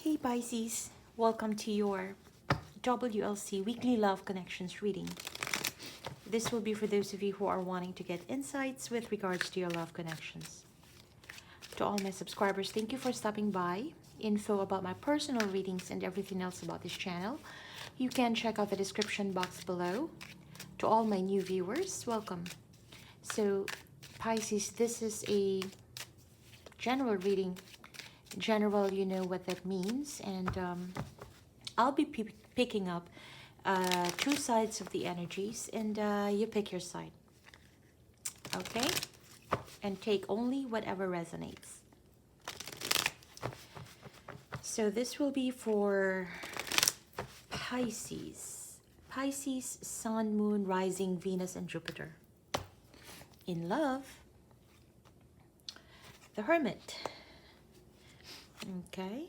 Hey Pisces, welcome to your WLC Weekly Love Connections reading. This will be for those of you who are wanting to get insights with regards to your love connections. To all my subscribers, thank you for stopping by. Info about my personal readings and everything else about this channel, you can check out the description box below. To all my new viewers, welcome. So Pisces, this is a general reading. General, you know what that means, and I'll be picking up two sides of the energies, and you pick your side, okay? And take only whatever resonates. So this will be for Pisces. Pisces, Sun, Moon, Rising, Venus, and Jupiter. In love, the Hermit. Okay,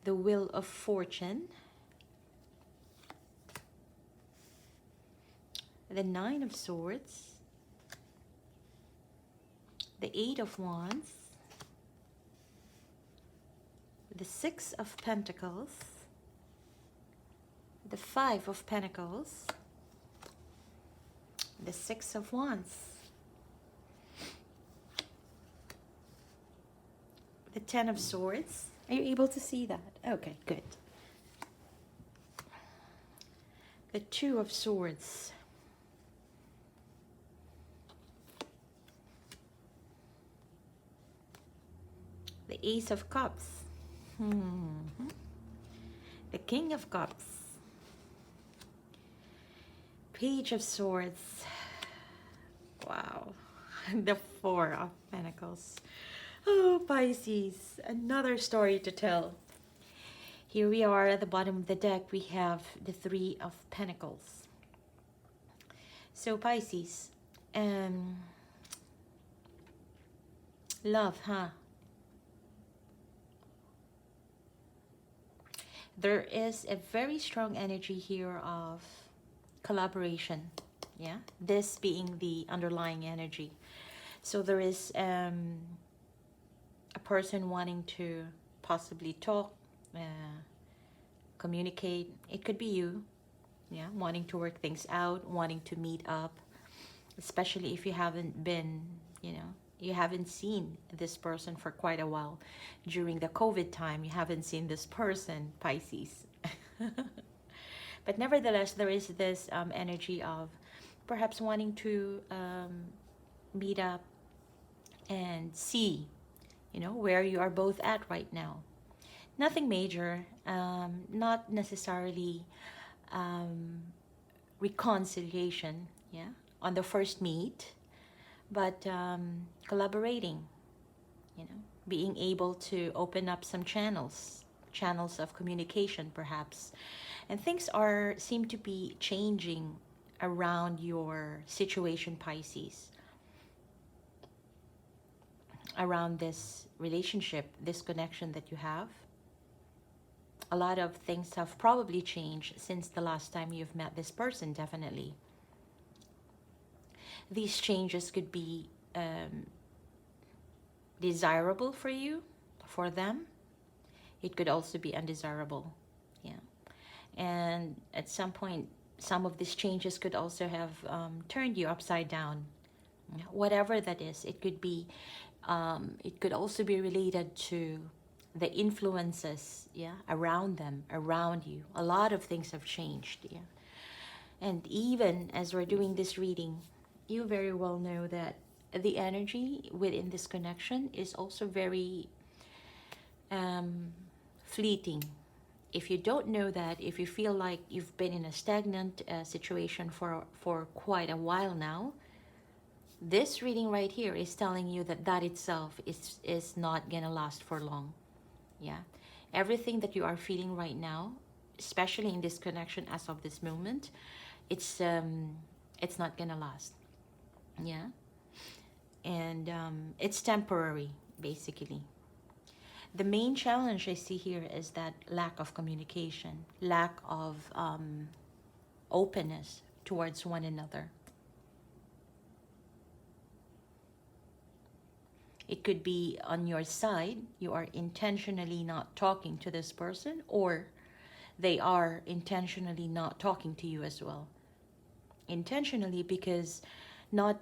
the Wheel of Fortune, the Nine of Swords, the Eight of Wands, the Six of Pentacles, the Five of Pentacles, the Six of Wands, the Ten of Swords. Are you able to see that? Okay, good. The Two of Swords. The Ace of Cups. The King of Cups. Page of Swords. Wow. The Four of Pentacles. Oh, Pisces, another story to tell. Here we are at the bottom of the deck. We have the Three of Pentacles. So Pisces, love, huh? There is a very strong energy here of collaboration. Yeah, this being the underlying energy. So there is a person wanting to possibly talk, communicate. It could be you, yeah, wanting to work things out, wanting to meet up, especially if you haven't been, you haven't seen this person for quite a while. During the COVID time, you haven't seen this person, Pisces. But nevertheless, there is this energy of perhaps wanting to meet up and see where you are both at right now. Nothing major, not necessarily reconciliation, yeah, on the first meet, but collaborating, being able to open up some channels of communication perhaps. And things seem to be changing around your situation, Pisces, around this relationship, this connection that you have. A lot of things have probably changed since the last time you've met this person, definitely. These changes could be desirable for you, for them. It could also be undesirable, yeah. And at some point, some of these changes could also have turned you upside down. Whatever that is, it could be it could also be related to the influences, yeah, around them, around you. A lot of things have changed, yeah. And even as we're doing this reading, you very well know that the energy within this connection is also very fleeting. If you don't know that, if you feel like you've been in a stagnant situation for quite a while now, this reading right here is telling you that that itself is not gonna last for long. Yeah, everything that you are feeling right now, especially in this connection as of this moment, it's not gonna last. Yeah, and it's temporary, basically. The main challenge I see here is that lack of communication, lack of openness towards one another. It could be on your side, you are intentionally not talking to this person, or they are intentionally not talking to you as well. Intentionally because not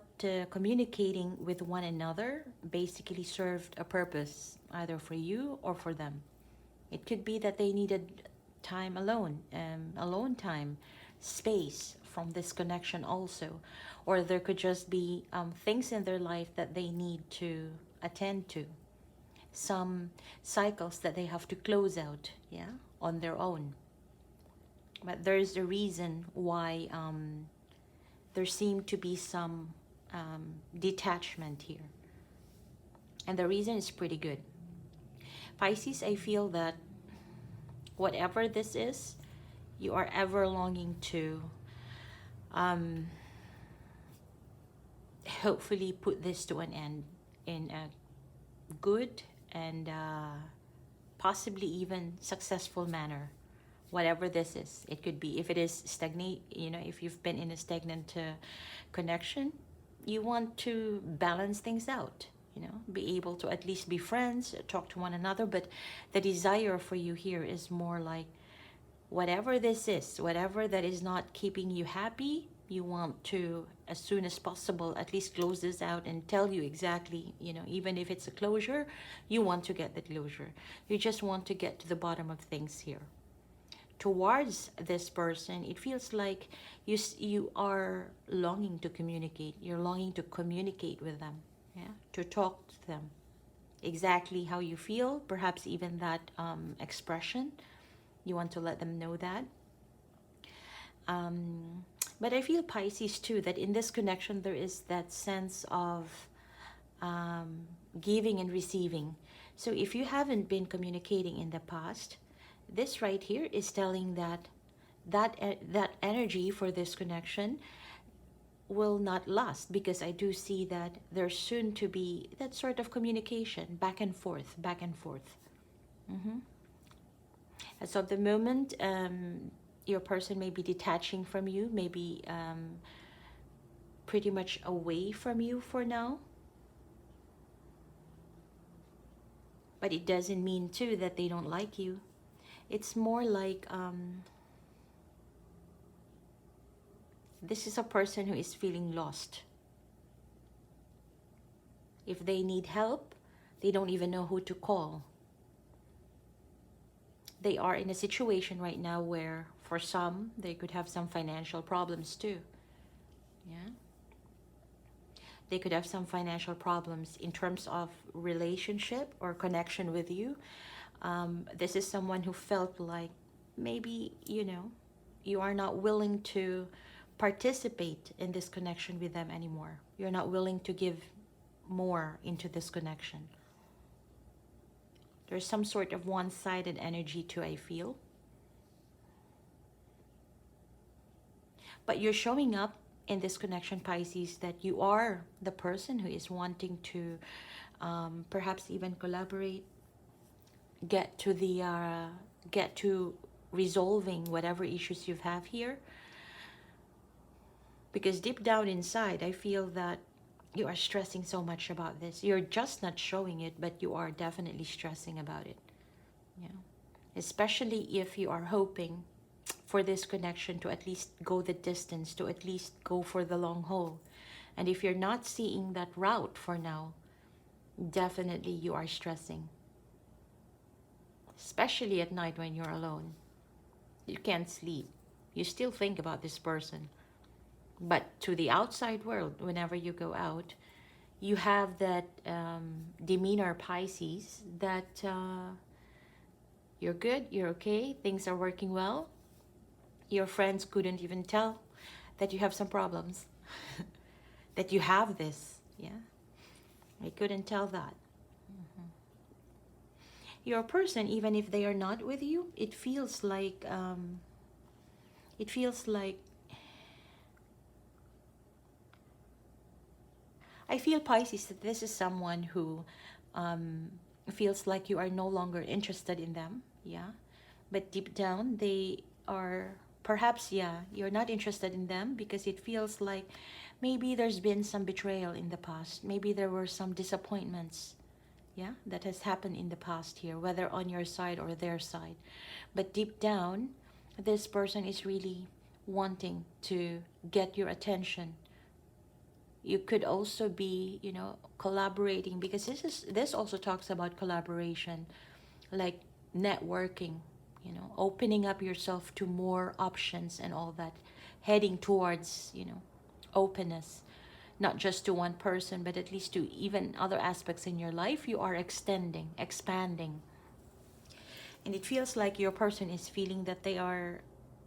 communicating with one another basically served a purpose, either for you or for them. It could be that they needed time alone, alone time, space from this connection also. Or there could just be things in their life that they need to attend to. Some cycles that they have to close out, yeah, on their own. But there's a reason why there seemed to be some detachment here. And the reason is pretty good. Pisces, I feel that whatever this is, you are ever longing to hopefully put this to an end in a good and possibly even successful manner. Whatever this is, it could be, if it is stagnate, you know, if you've been in a stagnant connection, you want to balance things out, you know, be able to at least be friends, talk to one another. But the desire for you here is more like, whatever this is, whatever that is not keeping you happy, you want to, as soon as possible, at least close this out and tell you exactly, you know, even if it's a closure, you want to get the closure. You just want to get to the bottom of things here. Towards this person, it feels like you are longing to communicate. You're longing to communicate with them, yeah, to talk to them exactly how you feel, perhaps even that expression. You want to let them know that. But I feel, Pisces, too, that in this connection there is that sense of giving and receiving. So if you haven't been communicating in the past, this right here is telling that energy for this connection will not last, because I do see that there's soon to be that sort of communication back and forth, back and forth. As of the moment, your person may be detaching from you, maybe pretty much away from you for now. But it doesn't mean too that they don't like you. It's more like this is a person who is feeling lost. If they need help, they don't even know who to call. They are in a situation right now where, for some, they could have some financial problems too. Yeah. They could have some financial problems in terms of relationship or connection with you. This is someone who felt like maybe, you know, you are not willing to participate in this connection with them anymore. You're not willing to give more into this connection. There's some sort of one-sided energy too, I feel. But you're showing up in this connection, Pisces, that you are the person who is wanting to perhaps even collaborate, get to resolving whatever issues you have here. Because deep down inside, I feel that you are stressing so much about this. You're just not showing it, but you are definitely stressing about it. Yeah. Especially if you are hoping for this connection to at least go the distance, to at least go for the long haul. And if you're not seeing that route for now, definitely you are stressing. Especially at night when you're alone. You can't sleep. You still think about this person. But to the outside world, whenever you go out, you have that demeanor, Pisces, that you're good, you're okay, things are working well. Your friends couldn't even tell that you have some problems, that you have this, yeah? They couldn't tell that. Your person, even if they are not with you, it feels like I feel, Pisces, that this is someone who feels like you are no longer interested in them, yeah? But deep down, they are, perhaps, yeah, you're not interested in them because it feels like maybe there's been some betrayal in the past. Maybe there were some disappointments yeah, that has happened in the past here, whether on your side or their side. But deep down, this person is really wanting to get your attention. You could also be, you know, collaborating, because this also talks about collaboration, like networking, you know, opening up yourself to more options and all that, heading towards, you know, openness, not just to one person, but at least to even other aspects in your life. You are extending, expanding. And it feels like your person is feeling that they are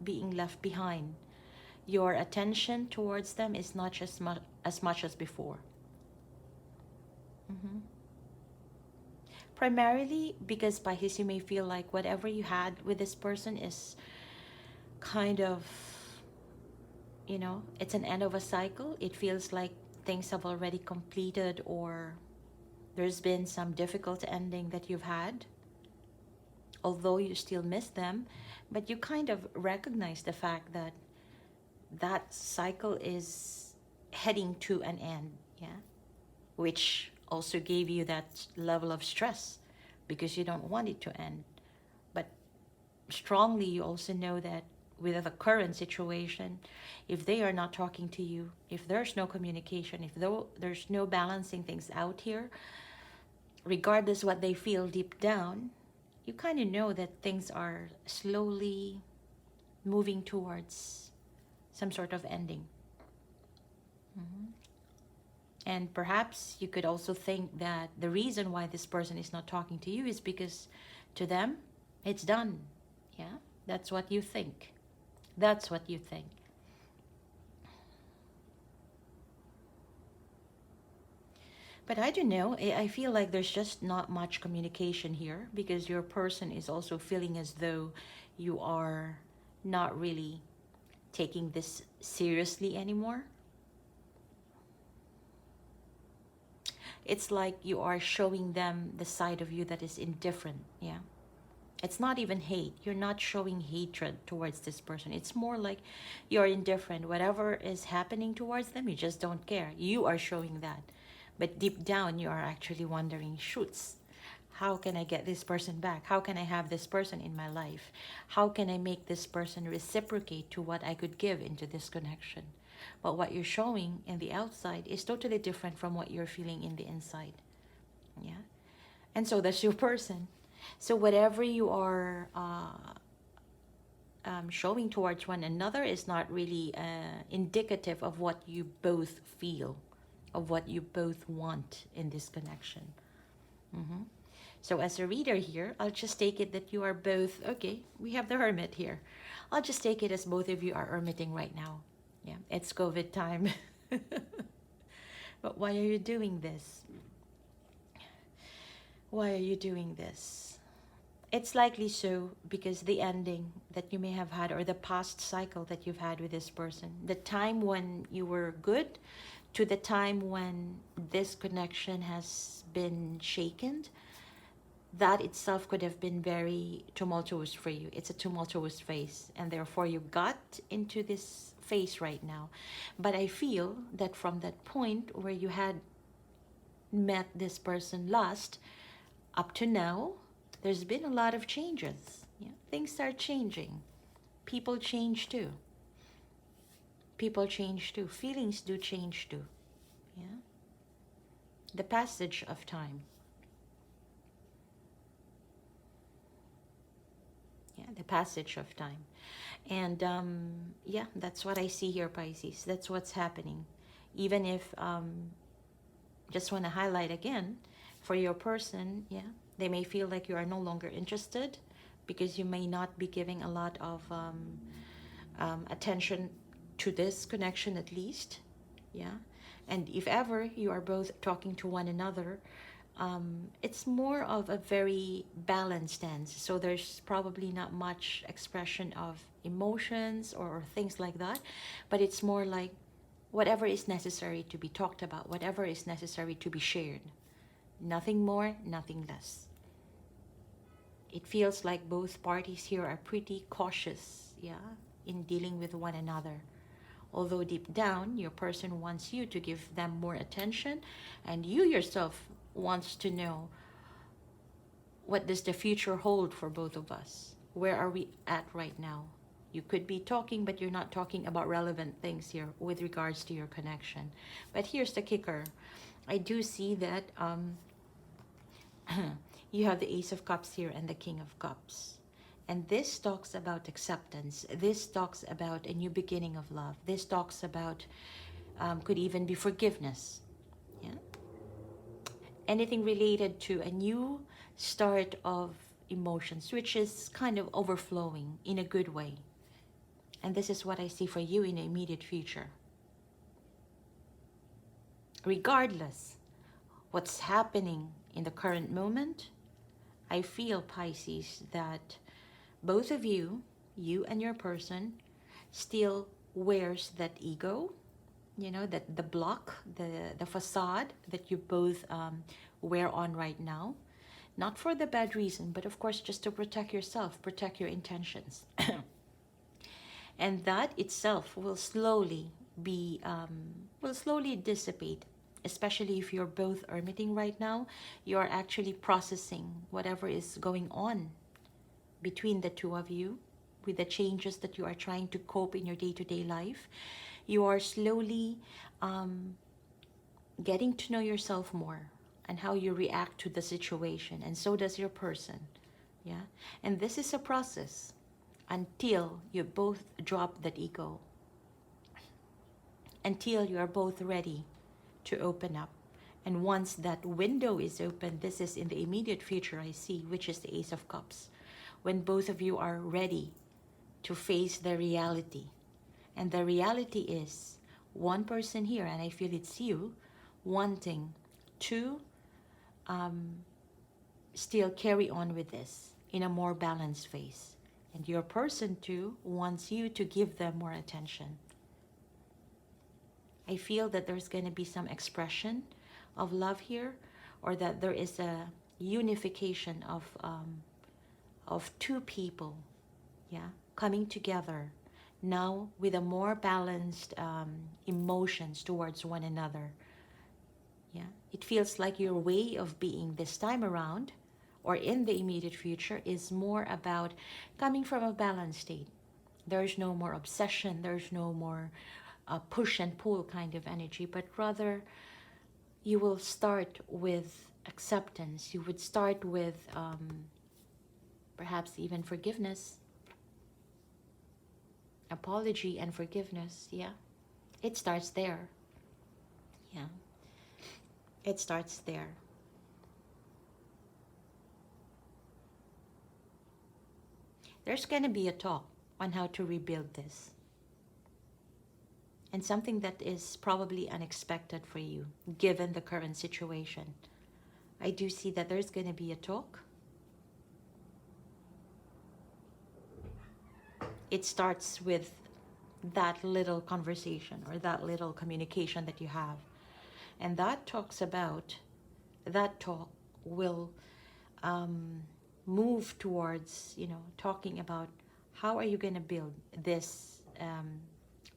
being left behind. Your attention towards them is not just as much as before. Mm-hmm. Primarily because, Pisces, you may feel like whatever you had with this person is kind of, you know, it's an end of a cycle. It feels like things have already completed, or there's been some difficult ending that you've had, although you still miss them. But you kind of recognize the fact that that cycle is heading to an end, yeah, which also gave you that level of stress because you don't want it to end. But strongly, you also know that with the current situation, if they are not talking to you, if there's no communication, if there's no balancing things out here, regardless what they feel deep down, you kind of know that things are slowly moving towards some sort of ending. Mm-hmm. And perhaps you could also think that the reason why this person is not talking to you is because to them, it's done. Yeah, that's what you think. That's what you think. But I don't know. I feel like there's just not much communication here, because your person is also feeling as though you are not really taking this seriously anymore. It's like you are showing them the side of you that is indifferent, yeah? It's not even hate. You're not showing hatred towards this person. It's more like you're indifferent. Whatever is happening towards them, you just don't care. You are showing that. But deep down, you are actually wondering, shoots, how can I get this person back? How can I have this person in my life? How can I make this person reciprocate to what I could give into this connection? But what you're showing in the outside is totally different from what you're feeling in the inside. Yeah. And so that's your person. So whatever you are showing towards one another is not really indicative of what you both feel, of what you both want in this connection. Mm-hmm. So as a reader here, I'll just take it that you are both, okay, we have the Hermit here. I'll just take it as both of you are hermiting right now. Yeah, it's COVID time. But why are you doing this? Why are you doing this? It's likely so because the ending that you may have had, or the past cycle that you've had with this person, the time when you were good to the time when this connection has been shaken, that itself could have been very tumultuous for you. It's a tumultuous phase, and therefore you got into this phase right now. But I feel that from that point where you had met this person last up to now, there's been a lot of changes. Yeah? Things start changing. People change too. People change too. Feelings do change too. Yeah? The passage of time. Yeah, the passage of time. And yeah, that's what I see here, Pisces. That's what's happening. Even if, just want to highlight again, for your person, yeah, they may feel like you are no longer interested because you may not be giving a lot of attention to this connection, at least. Yeah. And if ever you are both talking to one another, it's more of a very balanced stance. So there's probably not much expression of emotions or things like that, but it's more like whatever is necessary to be talked about, whatever is necessary to be shared. Nothing more, nothing less. It feels like both parties here are pretty cautious, yeah, in dealing with one another. Although deep down, your person wants you to give them more attention, and you yourself wants to know What does the future hold for both of us? Where are we at right now? You could be talking, but you're not talking about relevant things here with regards to your connection. But here's the kicker. I do see that you have the Ace of Cups here and the King of Cups. And this talks about acceptance. This talks about a new beginning of love. This talks about, could even be forgiveness. Yeah. Anything related to a new start of emotions, which is kind of overflowing in a good way. And this is what I see for you in the immediate future. Regardless what's happening in the current moment, I feel, Pisces, that both of you, you and your person, still wears that ego, you know, that the block, the facade that you both wear on right now. Not for the bad reason, but of course just to protect yourself, protect your intentions. And that itself will slowly be, will slowly dissipate, especially if you're both hermiting right now. You're actually processing whatever is going on between the two of you with the changes that you are trying to cope in your day-to-day life. You are slowly getting to know yourself more and how you react to the situation, and so does your person. Yeah, and this is a process until you both drop that ego, until you are both ready to open up. And once that window is open, this is in the immediate future I see, which is the Ace of Cups, when both of you are ready to face the reality. And the reality is one person here, and I feel it's you, wanting to still carry on with this in a more balanced phase. And your person too wants you to give them more attention. I feel that there's going to be some expression of love here, or that there is a unification of two people, yeah, coming together now with a more balanced emotions towards one another. Yeah, it feels like your way of being this time around, or in the immediate future, is more about coming from a balanced state. There's no more obsession, there's no more push and pull kind of energy, but rather you will start with acceptance. You would start with perhaps even forgiveness, apology and forgiveness. Yeah, it starts there. Yeah, it starts there. There's going to be a talk on how to rebuild this, and something that is probably unexpected for you given the current situation. I do see that there's going to be a talk. It starts with that little conversation or that little communication that you have, and that talks about, that talk will move towards, you know, talking about how are you going to build this,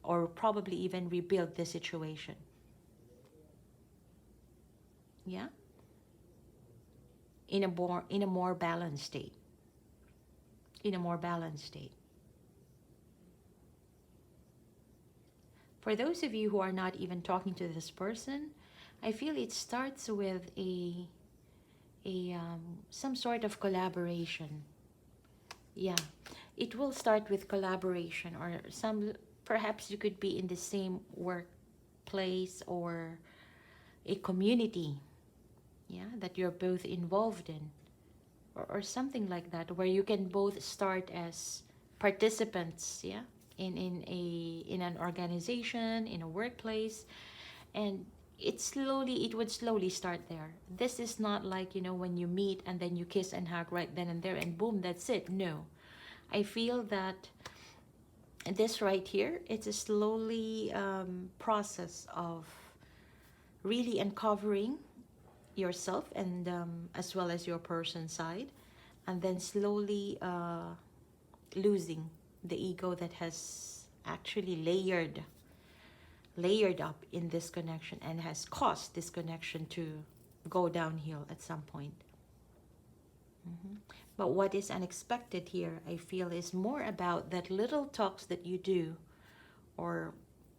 or probably even rebuild this situation. Yeah, in a more balanced state, in a more balanced state. For those of you who are not even talking to this person, I feel it starts with some sort of collaboration. Yeah, it will start with collaboration, or perhaps you could be in the same workplace or a community, yeah, that you're both involved in, or something like that, where you can both start as participants, yeah, in an organization, in a workplace, and it would slowly start there. This is not like, you know, when you meet and then you kiss and hug right then and there and boom, that's it. No, I feel that this right here, it's a slowly process of really uncovering yourself, and as well as your person side, and then slowly losing the ego that has actually layered up in this connection and has caused this connection to go downhill at some point. But what is unexpected here, I feel, is more about that little talks that you do, or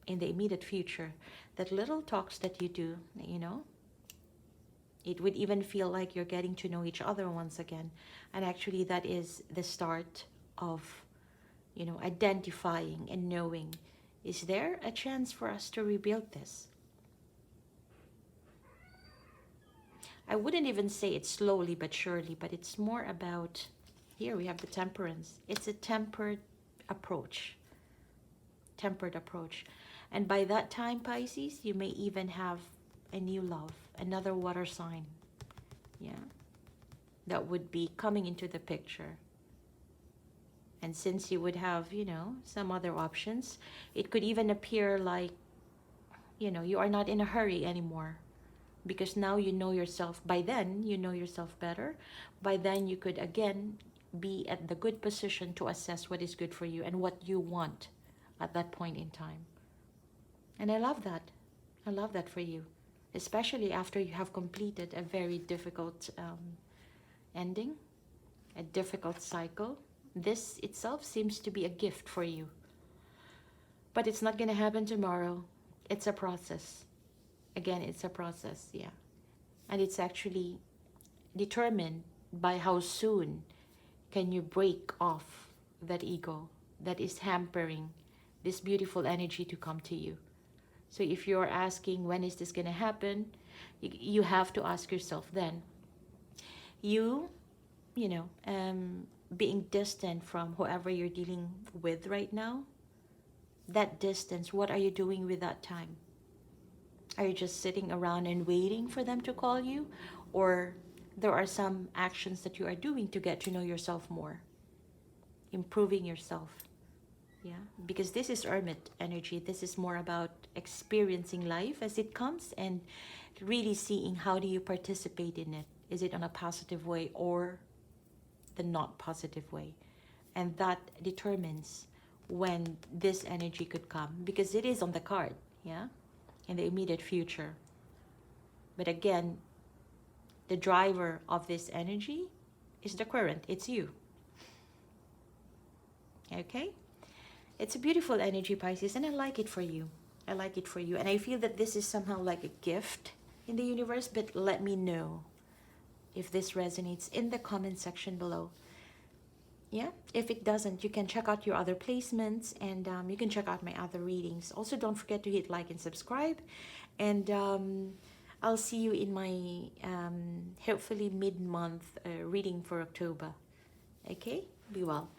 in the immediate future, that little talks that you do, you know, it would even feel like you're getting to know each other once again. And actually that is the start of, you know, identifying and knowing, is there a chance for us to rebuild this? I wouldn't even say it's slowly but surely, but it's more about, here we have the Temperance. It's a tempered approach. Tempered approach. And by that time, Pisces, you may even have a new love, another water sign. Yeah. That would be coming into the picture. And since you would have, you know, some other options, it could even appear like, you know, you are not in a hurry anymore. Because now you know yourself. By then, you know yourself better. By then, you could again be at the good position to assess what is good for you and what you want at that point in time. And I love that. I love that for you. Especially after you have completed a very difficult ending, a difficult cycle. This itself seems to be a gift for you. But it's not going to happen tomorrow. It's a process. Again, it's a process, yeah. And it's actually determined by how soon can you break off that ego that is hampering this beautiful energy to come to you. So if you're asking, when is this going to happen? You have to ask yourself then. You know, being distant from whoever you're dealing with right now, that distance, what are you doing with that time? Are you just sitting around and waiting for them to call you? Or there are some actions that you are doing to get to know yourself more, improving yourself. Yeah, because this is Hermit energy. This is more about experiencing life as it comes and really seeing how do you participate in it. Is it on a positive way or the not positive way? And that determines when this energy could come, because it is on the card, yeah, in the immediate future. But again, the driver of this energy is the current. It's you. Okay? It's a beautiful energy, Pisces, and I like it for you. I like it for you. And I feel that this is somehow like a gift in the universe, but let me know if this resonates in the comment section below. Yeah, if it doesn't, you can check out your other placements, and you can check out my other readings. Also, don't forget to hit like and subscribe, and I'll see you in my hopefully mid-month reading for October. Okay, be well.